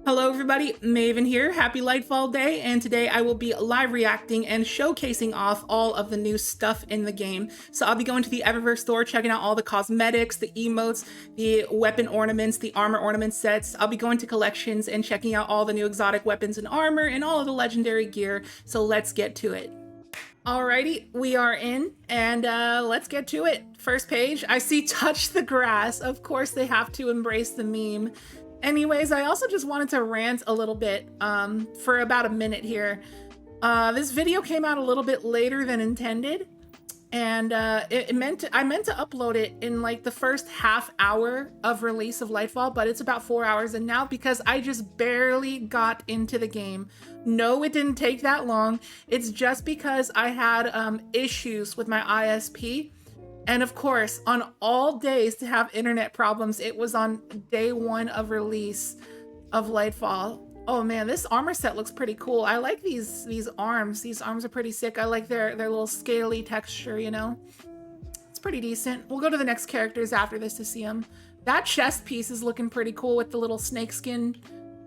Hello everybody, Maven here. Happy Lightfall Day, and today I will be live reacting and showcasing off all of the new stuff in the game. So I'll be going to the Eververse store, checking out all the cosmetics, the emotes, the weapon ornaments, the armor ornament sets. I'll be going to collections and checking out all the new exotic weapons and armor and all of the legendary gear. So let's get to it. Alrighty, we are in, and let's get to it. First page, I see touch the grass. Of course they have to embrace the meme. Anyways, I also just wanted to rant a little bit for about a minute here. This video came out a little bit later than intended, and I meant to upload it in like the first half hour of release of Lightfall, but it's about 4 hours in now because I just barely got into the game. No, it didn't take that long. It's just because I had issues with my ISP. And of course, on all days to have internet problems, it was on day one of release of Lightfall. Oh man, this armor set looks pretty cool. I like these arms. These arms are pretty sick. I like their little scaly texture, you know? It's pretty decent. We'll go to the next characters after this to see them. That chest piece is looking pretty cool with the little snakeskin.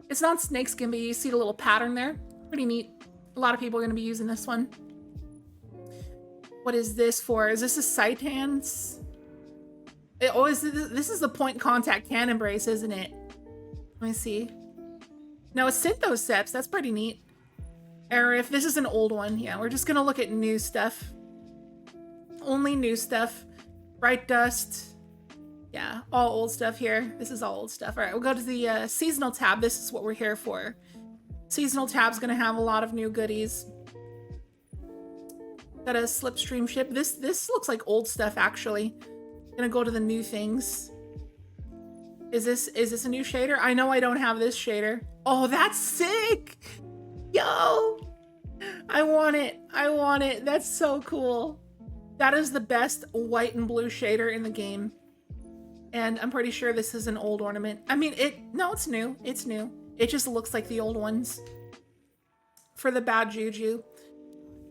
It's not snakeskin, but you see the little pattern there. Pretty neat. A lot of people are going to be using this one. What is this for? Is this a sight hands? This is the point contact cannon brace, isn't it? Let me see. No, it's Synthoceps. That's pretty neat. Or if this is an old one, yeah, we're just gonna look at new stuff. Only new stuff. Bright Dust. Yeah, all old stuff here. This is all old stuff. All right, we'll go to the seasonal tab. This is what we're here for. Seasonal tab's gonna have a lot of new goodies. Got a slipstream ship. This looks like old stuff actually. Gonna go to the new things. Is this a new shader? I know I don't have this shader. Oh, that's sick! Yo! I want it. I want it. That's so cool. That is the best white and blue shader in the game. And I'm pretty sure this is an old ornament. I mean, no, it's new. It's new. It just looks like the old ones. For the bad juju.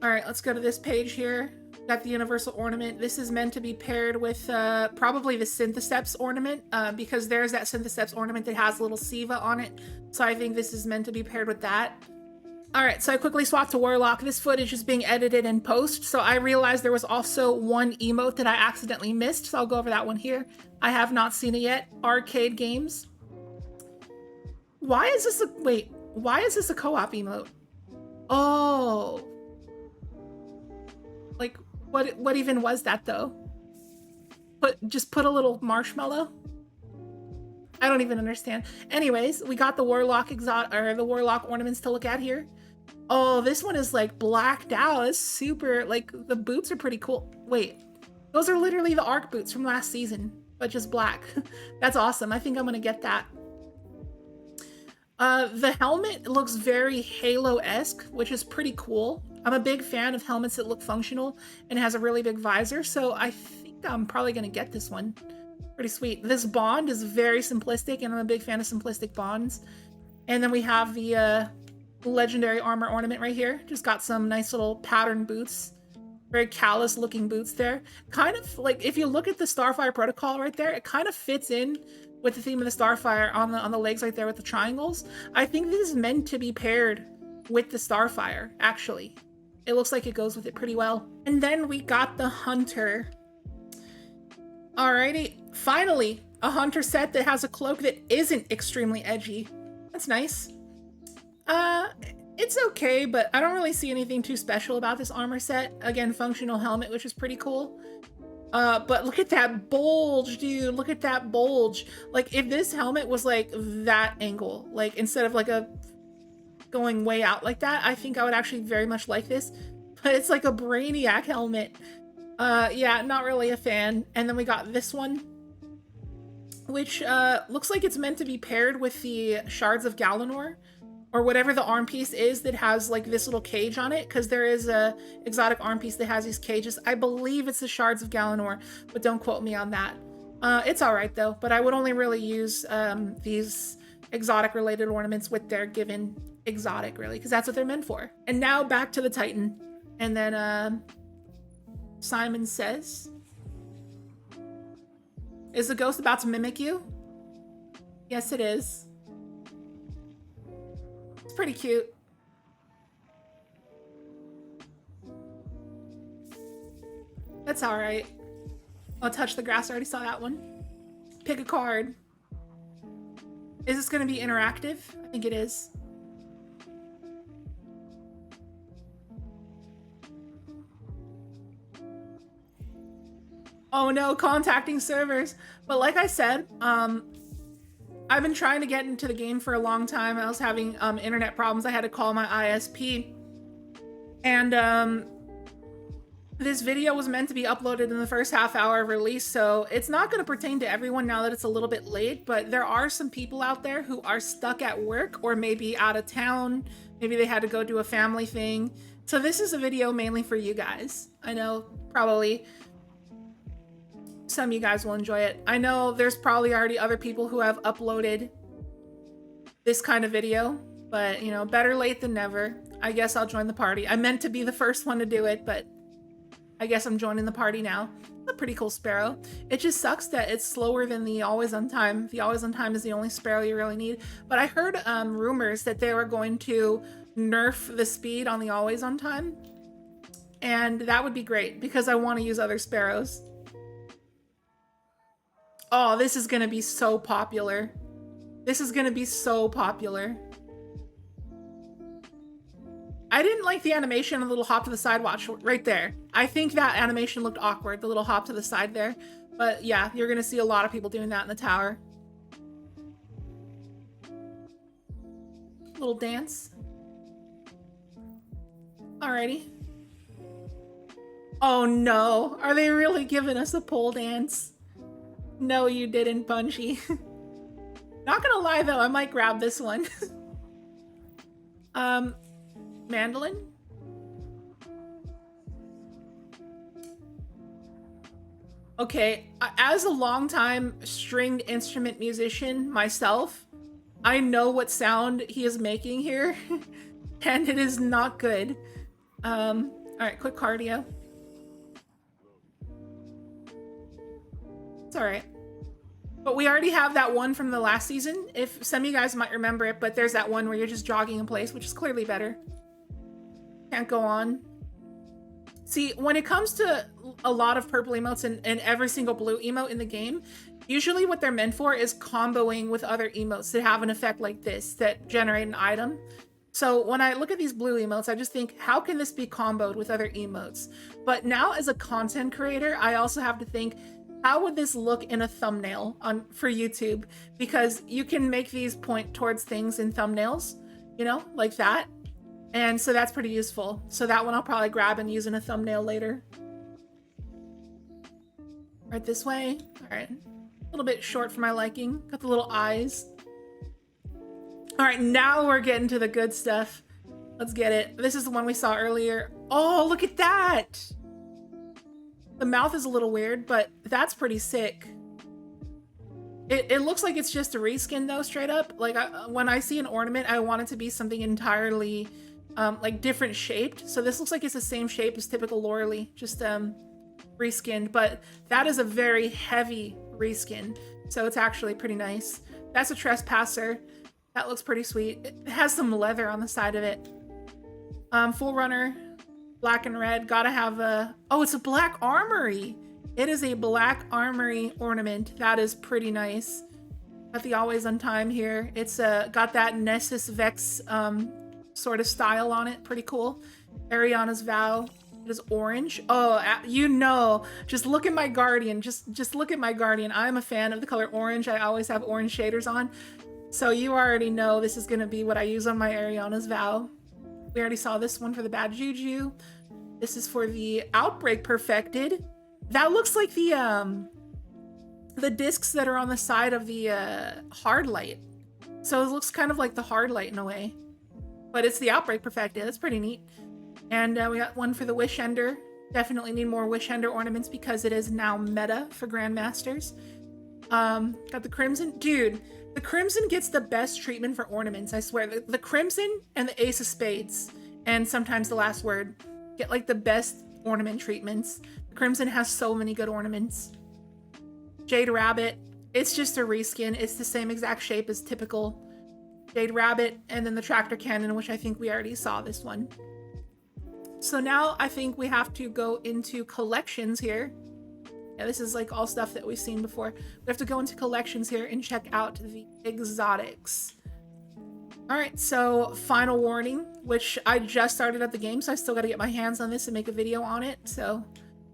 All right, let's go to this page here. Got the universal ornament. This is meant to be paired with probably the Synthoceps ornament because there's that Synthoceps ornament that has a little Siva on it. So I think this is meant to be paired with that. All right, so I quickly swapped to Warlock. This footage is being edited in post, so I realized there was also one emote that I accidentally missed, so I'll go over that one here. I have not seen it yet. Arcade Games. Why is this a co-op emote? Oh. Like, what even was that though? Just put a little marshmallow? I don't even understand. Anyways, we got the Warlock the Warlock ornaments to look at here. Oh, this one is like blacked out. It's super, like the boots are pretty cool. Wait, those are literally the Arc boots from last season, but just black. That's awesome. I think I'm gonna get that. The helmet looks very Halo-esque, which is pretty cool. I'm a big fan of helmets that look functional and has a really big visor, so I think I'm probably gonna get this one. Pretty sweet. This bond is very simplistic, and I'm a big fan of simplistic bonds. And then we have the legendary armor ornament right here. Just got some nice little pattern boots. Very callous looking boots there. Kind of like, if you look at the Starfire protocol right there, it kind of fits in with the theme of the Starfire on the legs right there with the triangles. I think this is meant to be paired with the Starfire, actually. It looks like it goes with it pretty well. And then we got the Hunter. Alrighty, finally, a Hunter set that has a cloak that isn't extremely edgy. That's nice. It's okay, but I don't really see anything too special about this armor set. Again, functional helmet, which is pretty cool. But look at that bulge, dude. Look at that bulge. Like, if this helmet was like that angle, like instead of like a going way out like that, I think I would actually very much like this. But it's like a Brainiac helmet. Yeah, not really a fan. And then we got this one, which looks like it's meant to be paired with the Shards of Galanor, or whatever the arm piece is that has like this little cage on it, because there is a exotic arm piece that has these cages. I believe it's the Shards of Galanor, but don't quote me on that. It's all right though, but I would only really use these exotic related ornaments with their given exotic, really, because that's what they're meant for. And now back to the Titan. And then Simon says, is the ghost about to mimic you? Yes, it is. It's pretty cute. That's all right. Oh, touch the grass. I already saw that one. Pick a card. Is this going to be interactive? I think it is. Oh no, contacting servers. But like I said, I've been trying to get into the game for a long time. I was having internet problems. I had to call my ISP. And this video was meant to be uploaded in the first half hour of release, so it's not going to pertain to everyone now that it's a little bit late, but there are some people out there who are stuck at work or maybe out of town. Maybe they had to go do a family thing. So this is a video mainly for you guys. I know probably some of you guys will enjoy it. I know there's probably already other people who have uploaded this kind of video, but you know, better late than never. I guess I'll join the party. I meant to be the first one to do it, but I guess I'm joining the party now. It's a pretty cool sparrow. It just sucks that it's slower than the always on time. The always on time is the only sparrow you really need. But I heard rumors that they were going to nerf the speed on the always on time. And that would be great because I want to use other sparrows. Oh, this is going to be so popular. This is going to be so popular. I didn't like the animation of the little hop to the side watch right there. I think that animation looked awkward, the little hop to the side there. But yeah, you're going to see a lot of people doing that in the tower. Little dance. Alrighty. Oh no, are they really giving us a pole dance? No, you didn't, Bungie. Not gonna lie though, I might grab this one. Mandolin? Okay, as a longtime stringed instrument musician myself, I know what sound he is making here, and it is not good. All right, quick cardio. It's all right. But we already have that one from the last season. If some of you guys might remember it, but there's that one where you're just jogging in place, which is clearly better. Can't go on. See, when it comes to a lot of purple emotes and every single blue emote in the game, usually what they're meant for is comboing with other emotes that have an effect like this, that generate an item. So when I look at these blue emotes, I just think, how can this be comboed with other emotes? But now as a content creator, I also have to think, how would this look in a thumbnail for YouTube? Because you can make these point towards things in thumbnails, you know, like that. And so that's pretty useful. So that one I'll probably grab and use in a thumbnail later. Right this way. All right. A little bit short for my liking. Got the little eyes. All right, now we're getting to the good stuff. Let's get it. This is the one we saw earlier. Oh, look at that. The mouth is a little weird, but that's pretty sick. It looks like it's just a reskin though, straight up. Like when I see an ornament, I want it to be something entirely like different shaped. So this looks like it's the same shape as typical Loreley, just reskinned, but that is a very heavy reskin. So it's actually pretty nice. That's a trespasser. That looks pretty sweet. It has some leather on the side of it. Full runner, black and red. Gotta have a, oh, it's a black armory. It is a black armory ornament. That is pretty nice. Got the always on time here. It's got that Nessus Vex sort of style on it. Pretty cool. Ariana's Vow. It is orange. Oh, you know, just look at my Guardian. Just look at my Guardian. I'm a fan of the color orange. I always have orange shaders on. So you already know this is gonna be what I use on my Ariana's Vow. We already saw this one for the Bad Juju. This is for the Outbreak Perfected. That looks like the discs that are on the side of the hard light. So it looks kind of like the hard light in a way. But it's the Outbreak Perfected. That's pretty neat. And we got one for the Wish Ender. Definitely need more Wish Ender ornaments because it is now meta for Grandmasters. Got the Crimson. Dude, the Crimson gets the best treatment for ornaments, I swear. The Crimson and the Ace of Spades, and sometimes the Last Word, get like the best ornament treatments. The Crimson has so many good ornaments. Jade Rabbit, it's just a reskin. It's the same exact shape as typical Jade Rabbit, and then the tractor cannon, which I think we already saw this one. So now I think we have to go into collections here. Yeah, this is like all stuff that we've seen before. We have to go into collections here and check out the exotics. All right, so final warning, which I just started up the game, so I still got to get my hands on this and make a video on it. So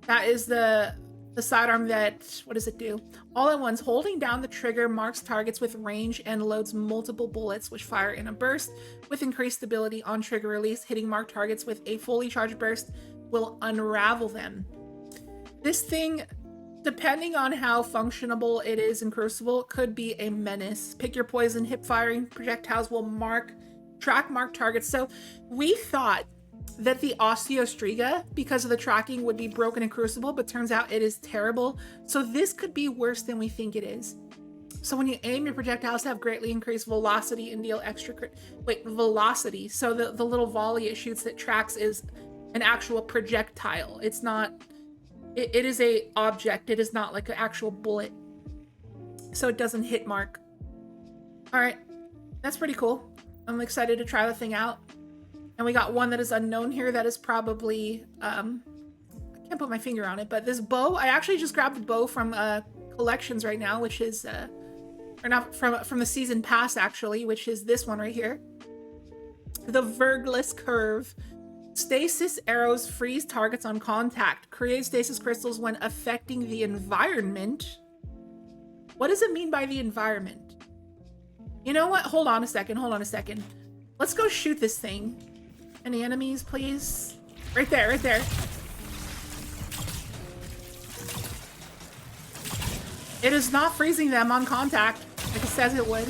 that is the sidearm that, what does it do? All at once, holding down the trigger marks targets with range and loads multiple bullets, which fire in a burst with increased stability on trigger release. Hitting marked targets with a fully charged burst will unravel them. This thing, depending on how functionable it is in Crucible, could be a menace. Pick your poison. Hip firing projectiles will track marked targets. So we thought that the Osteostriga, because of the tracking, would be broken in Crucible, but turns out it is terrible. So this could be worse than we think it is. So when you aim, your projectiles have greatly increased velocity and deal extra velocity. So the little volley it shoots that tracks is an actual projectile. It's not, it is a object. It is not like an actual bullet. So it doesn't hit mark. All right, that's pretty cool. I'm excited to try the thing out. And we got one that is unknown here that is probably, I can't put my finger on it, but this bow, I actually just grabbed the bow from collections right now, which is, or not, from the season pass actually, which is this one right here. The Vergless Curve. Stasis arrows freeze targets on contact. Create stasis crystals when affecting the environment. What does it mean by the environment? You know what? Hold on a second. Let's go shoot this thing. Any enemies, please? Right there, right there. It is not freezing them on contact, like it says it would.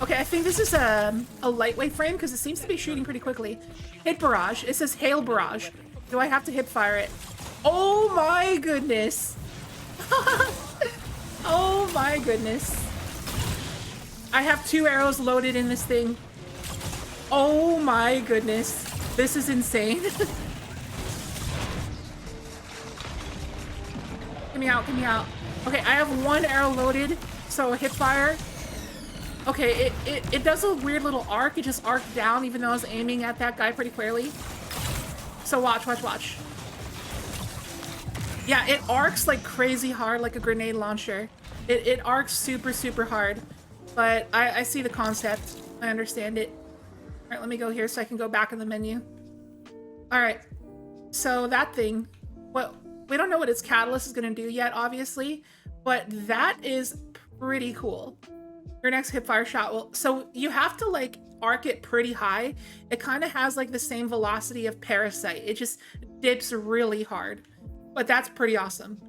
Okay, I think this is a lightweight frame because it seems to be shooting pretty quickly. Hit barrage. It says hail barrage. Do I have to hip fire it? Oh my goodness. Oh my goodness. I have 2 arrows loaded in this thing. Oh my goodness. This is insane. Get me out, get me out. Okay, I have 1 arrow loaded, so hip fire. Okay, it does a weird little arc. It just arced down even though I was aiming at that guy pretty clearly. So watch. Yeah, it arcs like crazy hard, like a grenade launcher. It arcs super hard. But I see the concept. I understand it. All right, let me go here so I can go back in the menu. All right, so that thing, we don't know what its catalyst is gonna do yet, obviously, but that is pretty cool. Your next hipfire shot will, so you have to like arc it pretty high. It kind of has like the same velocity of Parasite. It just dips really hard, but that's pretty awesome.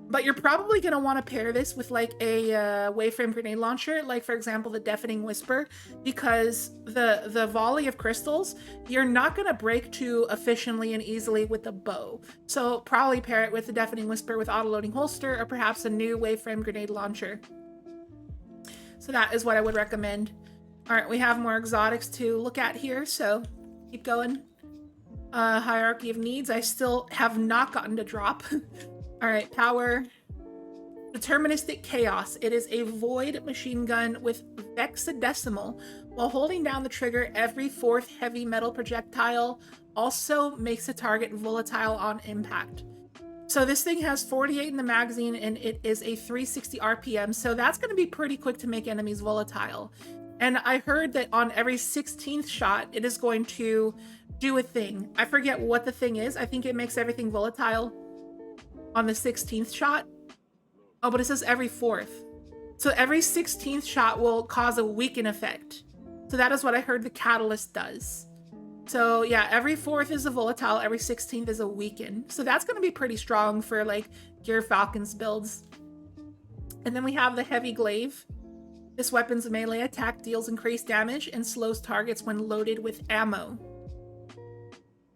But you're probably going to want to pair this with like a waveframe grenade launcher, like for example, the Deafening Whisper, because the volley of crystals, you're not going to break too efficiently and easily with the bow. So probably pair it with the Deafening Whisper with auto-loading holster, or perhaps a new waveframe grenade launcher. So that is what I would recommend. All right, we have more exotics to look at here, so keep going. Hierarchy of needs, I still have not gotten to drop. All right, power. Deterministic Chaos. It is a void machine gun with hexadecimal. While holding down the trigger, every 4th heavy metal projectile also makes a target volatile on impact. So this thing has 48 in the magazine and it is a 360 RPM. So that's going to be pretty quick to make enemies volatile. And I heard that on every 16th shot, it is going to do a thing. I forget what the thing is. I think it makes everything volatile on the 16th shot. Oh, but it says every 4th. So every 16th shot will cause a weaken effect. So that is what I heard the catalyst does. So yeah, every 4th is a volatile, every 16th is a weaken. So that's going to be pretty strong for like Gear Falcon's builds. And then we have the Heavy Glaive. This weapon's melee attack deals increased damage and slows targets when loaded with ammo.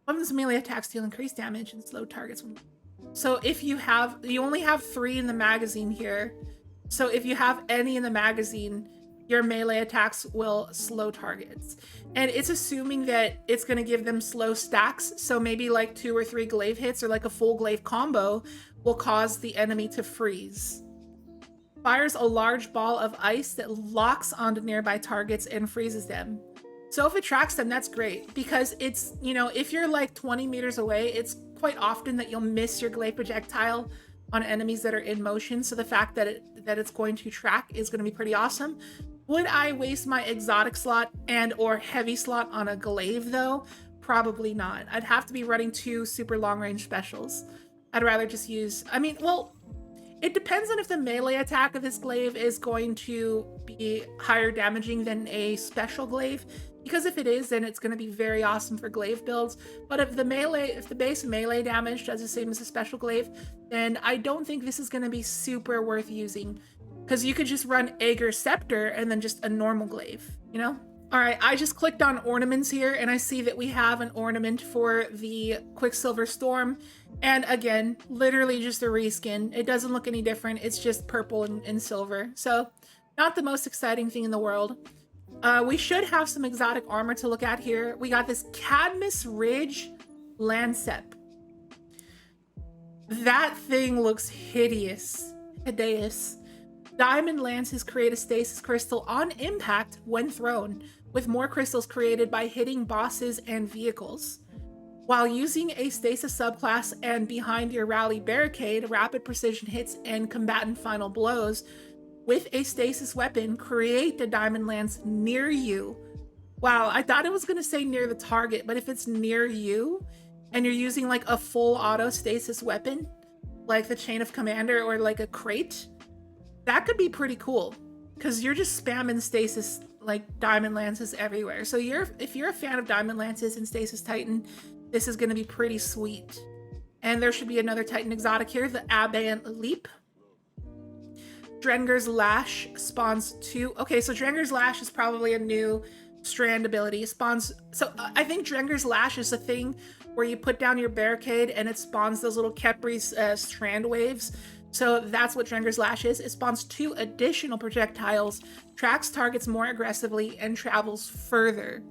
Weapons melee attacks deal increased damage and slow targets when... So if you only have 3 in the magazine here. So if you have any in the magazine, your melee attacks will slow targets. And it's assuming that it's going to give them slow stacks. So maybe like 2 or 3 glaive hits or like a full glaive combo will cause the enemy to freeze. Fires a large ball of ice that locks onto nearby targets and freezes them. So if it tracks them, that's great because it's, you know, if you're like 20 meters away, it's quite often that you'll miss your glaive projectile on enemies that are in motion. So the fact that it's going to track is going to be pretty awesome. Would I waste my exotic slot and or heavy slot on a glaive though? Probably not. I'd have to be running 2 super long range specials. I'd rather just use, I mean, well, it depends on if the melee attack of this glaive is going to be higher damaging than a special glaive. Because if it is, then it's going to be very awesome for glaive builds. But if the base melee damage does the same as a special glaive, then I don't think this is going to be super worth using. Because you could just run Aegir Scepter and then just a normal glaive, you know? All right, I just clicked on ornaments here and I see that we have an ornament for the Quicksilver Storm. And again, literally just a reskin. It doesn't look any different. It's just purple and silver. So not the most exciting thing in the world. We should have some exotic armor to look at here. We got this Cadmus Ridge Lancep. That thing looks hideous. Hideous. Diamond lances create a stasis crystal on impact when thrown, with more crystals created by hitting bosses and vehicles. While using a stasis subclass and behind your rally barricade, rapid precision hits and combatant final blows with a stasis weapon create the diamond lance near you. Wow, I thought it was going to say near the target, but if it's near you and you're using like a full auto stasis weapon, like the Chain of Commander or like a crate, that could be pretty cool because you're just spamming stasis like diamond lances everywhere. So if you're a fan of diamond lances and stasis titan, this is going to be pretty sweet. And there should be another titan exotic here, the Aberrant Leap. Drenger's Lash spawns 2. Okay, so Drenger's Lash is probably a new strand ability. Spawns. So I think Drenger's Lash is a thing where you put down your barricade and it spawns those little Khepri's strand waves. So that's what Drenger's Lash is. It spawns 2 additional projectiles, tracks targets more aggressively, and travels further.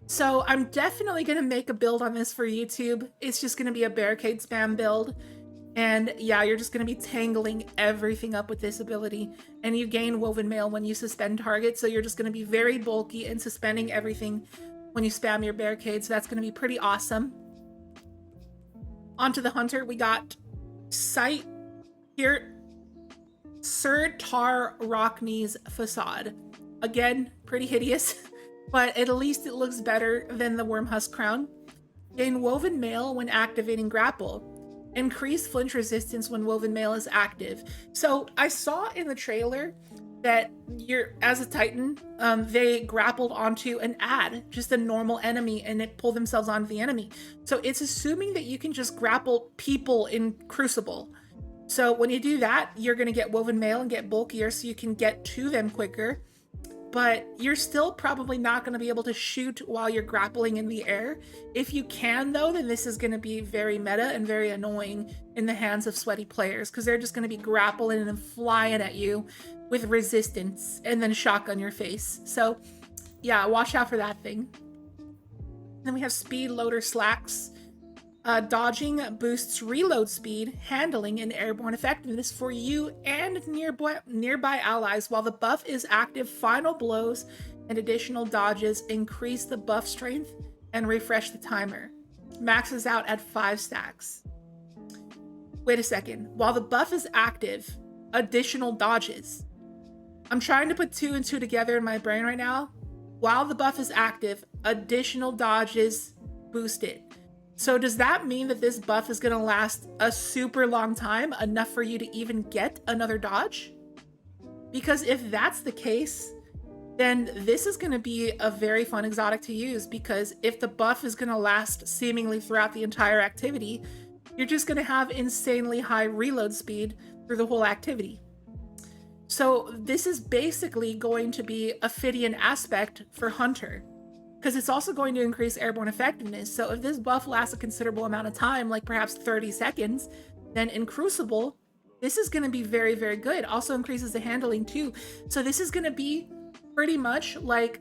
So I'm definitely going to make a build on this for YouTube. It's just going to be a barricade spam build. And yeah, you're just going to be tangling everything up with this ability. And you gain Woven Mail when you suspend targets. So you're just going to be very bulky and suspending everything when you spam your barricades. So that's going to be pretty awesome. Onto the Hunter, we got Sight here. Sir Tar Rockney's Facade. Again, pretty hideous, but at least it looks better than the Wormhusk Crown. Gain Woven Mail when activating Grapple. Increase flinch resistance when Woven Mail is active. So I saw in the trailer that as a Titan, they grappled onto an ad, just a normal enemy, and it pulled themselves onto the enemy. So it's assuming that you can just grapple people in Crucible. So when you do that, you're going to get Woven Mail and get bulkier so you can get to them quicker. But you're still probably not going to be able to shoot while you're grappling in the air. If you can, though, then this is going to be very meta and very annoying in the hands of sweaty players because they're just going to be grappling and flying at you with resistance and then shotgun your face. So yeah, watch out for that thing. Then we have Speed Loader Slacks. Dodging boosts reload speed, handling, and airborne effectiveness for you and nearby allies. While the buff is active, final blows and additional dodges increase the buff strength and refresh the timer. Maxes out at 5 stacks. Wait a second. While the buff is active, additional dodges. I'm trying to put 2 and 2 together in my brain right now. While the buff is active, additional dodges boost it. So does that mean that this buff is going to last a super long time, enough for you to even get another dodge? Because if that's the case, then this is going to be a very fun exotic to use, because if the buff is going to last seemingly throughout the entire activity, you're just going to have insanely high reload speed through the whole activity. So this is basically going to be a Phidian aspect for Hunter, because it's also going to increase airborne effectiveness. So if this buff lasts a considerable amount of time, like perhaps 30 seconds, then in Crucible, this is going to be very, very good. Also increases the handling too. So this is going to be pretty much like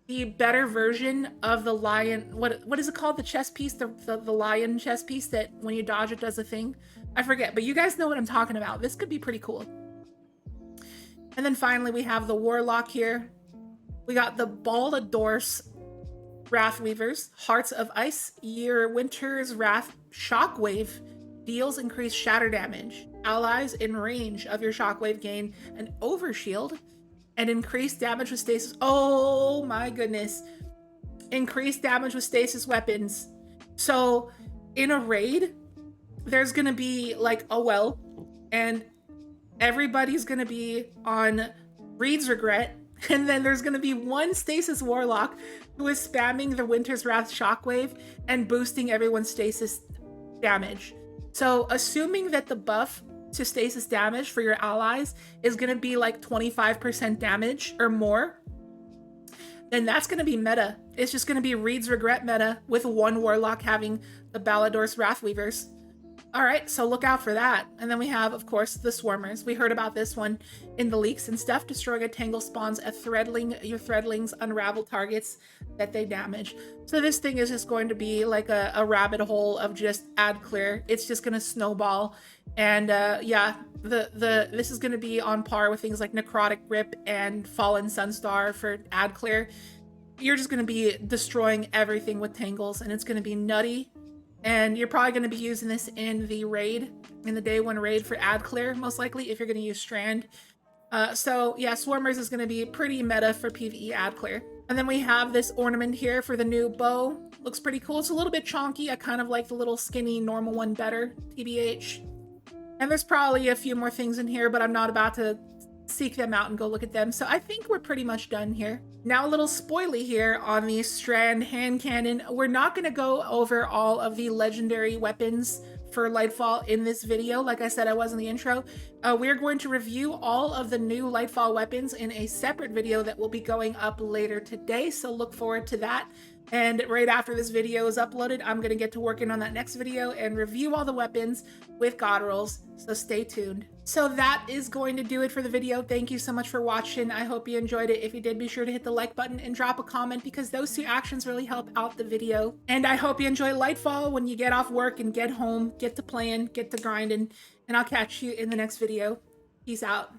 the better version of the lion. What is it called? The chess piece, the lion chess piece that when you dodge it does a thing. I forget, but you guys know what I'm talking about. This could be pretty cool. And then finally, we have the Warlock here. We got the Ballador's Wrathweavers, Hearts of Ice. Your Winter's Wrath Shockwave deals increased shatter damage. Allies in range of your shockwave gain an overshield and increased damage with stasis. Oh my goodness. Increased damage with stasis weapons. So in a raid, there's gonna be like a well, and everybody's gonna be on Reed's Regret, and then there's gonna be one stasis warlock who is spamming the Winter's Wrath shockwave and boosting everyone's stasis damage. So assuming that the buff to stasis damage for your allies is gonna be like 25% damage or more, then that's gonna be meta. It's just gonna be Reed's Regret meta with one warlock having the Ballador's Wrathweavers. All right, so look out for that. And then we have, of course, the Swarmers. We heard about this one in the leaks and stuff. Destroying a tangle spawns a threadling. Your threadlings unravel targets that they damage. So this thing is just going to be like a rabbit hole of just ad clear. It's just going to snowball. And yeah, this is going to be on par with things like Necrotic Grip and Fallen Sunstar for ad clear. You're just going to be destroying everything with tangles, and it's going to be nutty. And you're probably going to be using this in the raid, in the day one raid for ad clear, most likely, if you're going to use Strand. So yeah, Swarmers is going to be pretty meta for PvE ad clear. And then we have this ornament here for the new bow. Looks pretty cool. It's a little bit chonky. I kind of like the little skinny normal one better, TBH. And there's probably a few more things in here, but I'm not about to seek them out and go look at them. So I think we're pretty much done here. Now a little spoily here on the Strand hand cannon. We're not going to go over all of the legendary weapons for Lightfall in this video. Like I said, I was in the intro. We're going to review all of the new Lightfall weapons in a separate video that will be going up later today. So look forward to that. And right after this video is uploaded, I'm going to get to working on that next video and review all the weapons with God rolls. So stay tuned. So that is going to do it for the video. Thank you so much for watching. I hope you enjoyed it. If you did, be sure to hit the like button and drop a comment, because those two actions really help out the video. And I hope you enjoy Lightfall when you get off work and get home, get to playing, get to grinding, and I'll catch you in the next video. Peace out.